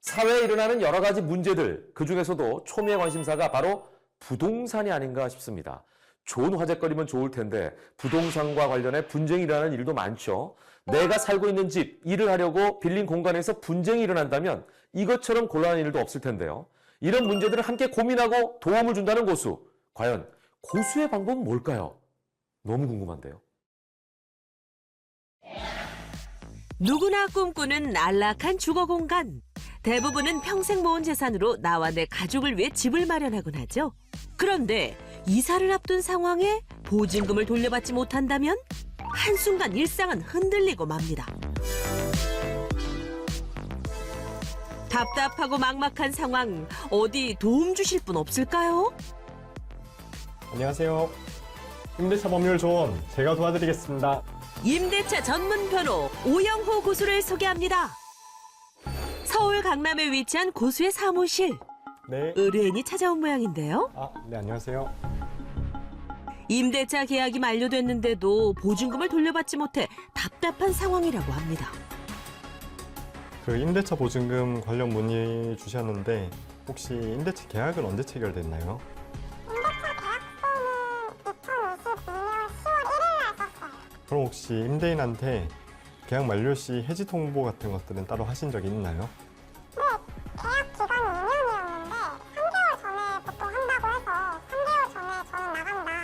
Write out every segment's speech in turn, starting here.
사회에 일어나는 여러 가지 문제들, 그중에서도 초미의 관심사가 바로 부동산이 아닌가 싶습니다. 좋은 화제거리면 좋을 텐데 부동산과 관련해 분쟁이 일어나는 일도 많죠. 내가 살고 있는 집, 일을 하려고 빌린 공간에서 분쟁이 일어난다면 이것처럼 곤란한 일도 없을 텐데요. 이런 문제들을 함께 고민하고 도움을 준다는 고수. 과연 고수의 방법은 뭘까요? 너무 궁금한데요. 누구나 꿈꾸는 안락한 주거 공간. 대부분은 평생 모은 재산으로 나와 내 가족을 위해 집을 마련하곤 하죠. 그런데 이사를 앞둔 상황에 보증금을 돌려받지 못한다면 한순간 일상은 흔들리고 맙니다. 답답하고 막막한 상황, 어디 도움 주실 분 없을까요? 안녕하세요. 임대차 법률 조언 제가 도와드리겠습니다. 임대차 전문 변호 오영호 고수를 소개합니다. 서울 강남에 위치한 고수의 사무실. 네. 의뢰인이 찾아온 모양인데요. 네, 안녕하세요. 임대차 계약이 만료됐는데도 보증금을 돌려받지 못해 답답한 상황이라고 합니다. 그 임대차 보증금 관련 문의 주셨는데 혹시 임대차 계약은 언제 체결됐나요? 그럼 혹시 임대인한테 계약 만료 시 해지 통보 같은 것들은 따로 하신 적이 있나요? 네, 계약 기간이 2년이었는데 3개월 전에 보통 한다고 해서 3개월 전에 저는 나간다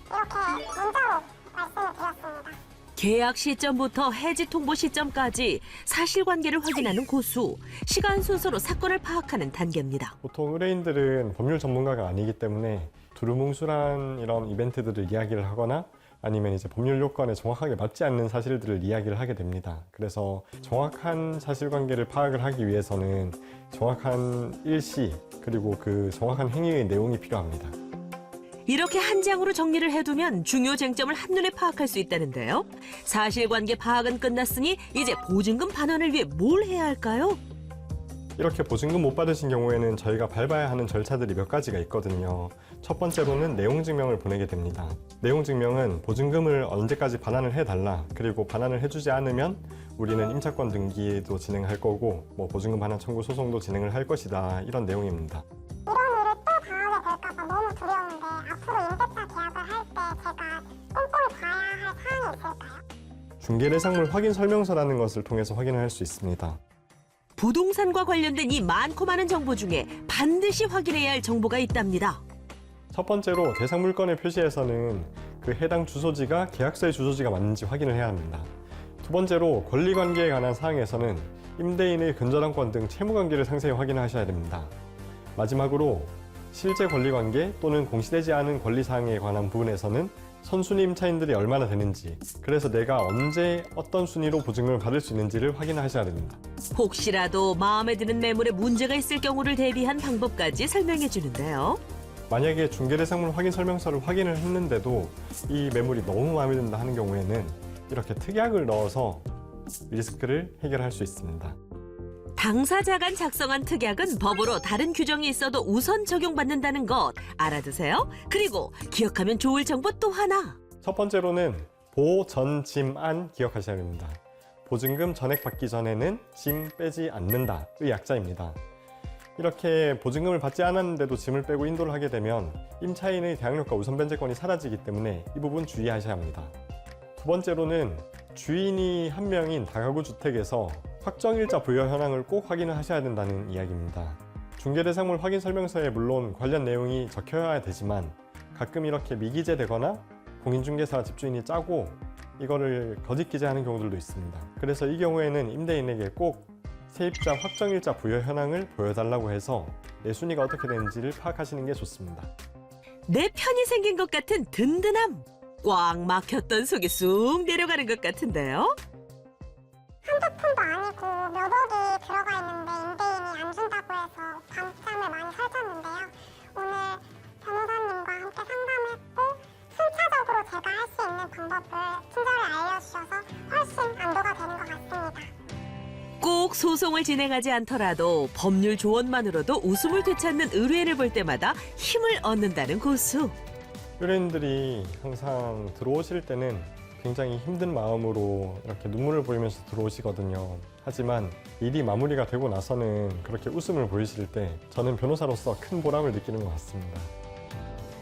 이렇게 문자로 말씀을 드렸습니다. 계약 시점부터 해지 통보 시점까지 사실관계를 확인하는 고수. 시간 순서로 사건을 파악하는 단계입니다. 보통 의뢰인들은 법률 전문가가 아니기 때문에 두루뭉술한 이런 이벤트들을 이야기를 하거나 아니면 이제 법률 요건에 정확하게 맞지 않는 사실들을 이야기를 하게 됩니다. 그래서 정확한 사실관계를 파악을 하기 위해서는 정확한 일시 그리고 그 정확한 행위의 내용이 필요합니다. 이렇게 한 장으로 정리를 해두면 중요 쟁점을 한눈에 파악할 수 있다는데요. 사실관계 파악은 끝났으니 이제 보증금 반환을 위해 뭘 해야 할까요? 이렇게 보증금 못 받으신 경우에는 저희가 밟아야 하는 절차들이 몇 가지가 있거든요. 첫 번째로는 내용증명을 보내게 됩니다. 내용증명은 보증금을 언제까지 반환을 해달라, 그리고 반환을 해주지 않으면 우리는 임차권 등기도 진행할 거고 보증금 반환 청구 소송도 진행을 할 것이다, 이런 내용입니다. 이런 일을 또 당하게 될까봐 너무 두려운데 앞으로 임대차 계약을 할 때 제가 꼼꼼히 봐야 할 사항이 있을까요? 중개대상물 확인 설명서라는 것을 통해서 확인을 할 수 있습니다. 부동산과 관련된 이 많고 많은 정보 중에 반드시 확인해야 할 정보가 있답니다. 첫 번째로 대상 물건의 표시에서는 그 해당 주소지가 계약서의 주소지가 맞는지 확인을 해야 합니다. 두 번째로 권리관계에 관한 사항에서는 임대인의 근저당권 등 채무관계를 상세히 확인하셔야 됩니다. 마지막으로 실제 권리관계 또는 공시되지 않은 권리사항에 관한 부분에서는 선순위 임차인들이 얼마나 되는지, 그래서 내가 언제 어떤 순위로 보증금을 받을 수 있는지를 확인하셔야 됩니다. 혹시라도 마음에 드는 매물에 문제가 있을 경우를 대비한 방법까지 설명해 주는데요. 만약에 중개대상물 확인 설명서를 확인을 했는데도 이 매물이 너무 마음에 든다 하는 경우에는 이렇게 특약을 넣어서 리스크를 해결할 수 있습니다. 당사자가 작성한 특약은 법으로 다른 규정이 있어도 우선 적용받는다는 것 알아두세요. 그리고 기억하면 좋을 정보 또 하나. 첫 번째로는 보, 전, 짐, 안 기억하셔야 됩니다. 보증금 전액 받기 전에는 짐 빼지 않는다의 약자입니다. 이렇게 보증금을 받지 않았는데도 짐을 빼고 인도를 하게 되면 임차인의 대항력과 우선 변제권이 사라지기 때문에 이 부분 주의하셔야 합니다. 두 번째로는 주인이 한 명인 다가구 주택에서 확정일자 부여 현황을 꼭 확인을 하셔야 된다는 이야기입니다. 중개대상물 확인 설명서에 물론 관련 내용이 적혀야 되지만 가끔 이렇게 미기재되거나 공인중개사 집주인이 짜고 이거를 거짓 기재하는 경우들도 있습니다. 그래서 이 경우에는 임대인에게 꼭 세입자 확정일자 부여 현황을 보여달라고 해서 내 순위가 어떻게 되는지를 파악하시는 게 좋습니다. 내 편이 생긴 것 같은 든든함. 꽉 막혔던 속이 쑥 내려가는 것 같은데요. 한두 푼도 아니고 몇 억이 들어가 있는데 임대인이 안 준다고 해서 밤잠을 많이 설쳤는데요. 오늘 변호사님과 함께 상담했고 순차적으로 제가 할 수 있는 방법을 친절히 알려주셔서 훨씬 안도가 되는 것 같습니다. 꼭 소송을 진행하지 않더라도 법률 조언만으로도 웃음을 되찾는 의뢰인을 볼 때마다 힘을 얻는다는 고수. 의뢰인들이 항상 들어오실 때는 굉장히 힘든 마음으로 이렇게 눈물을 보이면서 들어오시거든요. 하지만 일이 마무리가 되고 나서는 그렇게 웃음을 보이실 때 저는 변호사로서 큰 보람을 느끼는 것 같습니다.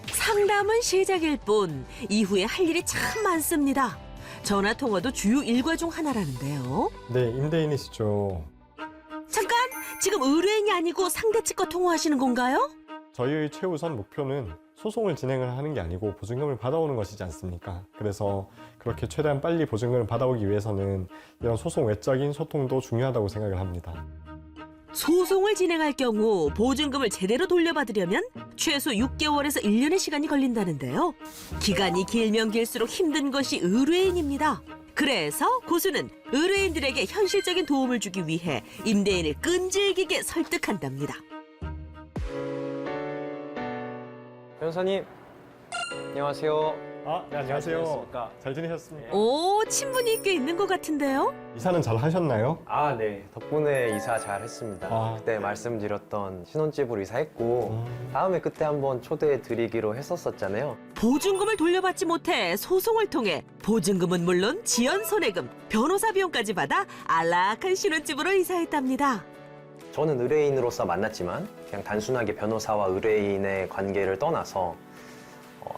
상담은 시작일 뿐 이후에 할 일이 참 많습니다. 전화 통화도 주요 일과 중 하나라는데요. 네, 임대인이시죠. 잠깐! 지금 의뢰인이 아니고 상대 측과 통화하시는 건가요? 저희의 최우선 목표는 소송을 진행을 하는 게 아니고 보증금을 받아오는 것이지 않습니까? 그래서 그렇게 최대한 빨리 보증금을 받아오기 위해서는 이런 소송 외적인 소통도 중요하다고 생각을 합니다. 소송을 진행할 경우 보증금을 제대로 돌려받으려면 최소 6개월에서 1년의 시간이 걸린다는데요. 기간이 길면 길수록 힘든 것이 의뢰인입니다. 그래서 고수는 의뢰인들에게 현실적인 도움을 주기 위해 임대인을 끈질기게 설득한답니다. 변호사님, 안녕하세요. 네, 안녕하세요. 지내셨습니까? 잘 지내셨습니까? 오, 친분이 꽤 있는 것 같은데요? 이사는 잘 하셨나요? 네. 덕분에 이사 잘 했습니다. 그때 말씀드렸던 신혼집으로 이사했고, 다음에 그때 한번 초대해 드리기로 했었잖아요. 보증금을 돌려받지 못해 소송을 통해 보증금은 물론 지연 손해금, 변호사 비용까지 받아 안락한 신혼집으로 이사했답니다. 저는 의뢰인으로서 만났지만, 그냥 단순하게 변호사와 의뢰인의 관계를 떠나서,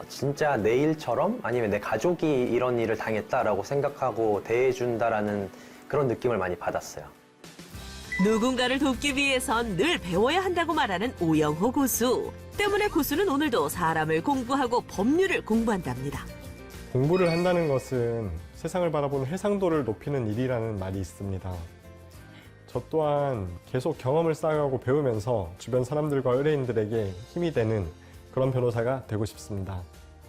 진짜 내 일처럼 아니면 내 가족이 이런 일을 당했다라고 생각하고 대해준다라는 그런 느낌을 많이 받았어요. 누군가를 돕기 위해선 늘 배워야 한다고 말하는 오영호 고수. 때문에 고수는 오늘도 사람을 공부하고 법률을 공부한답니다. 공부를 한다는 것은 세상을 바라보는 해상도를 높이는 일이라는 말이 있습니다. 저 또한 계속 경험을 쌓아가고 배우면서 주변 사람들과 의뢰인들에게 힘이 되는 그런 변호사가 되고 싶습니다.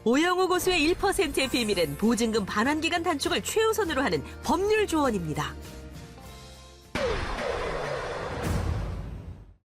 오영호 고수의 1%의 비밀은 보증금 반환기간 단축을 최우선으로 하는 법률 조언입니다.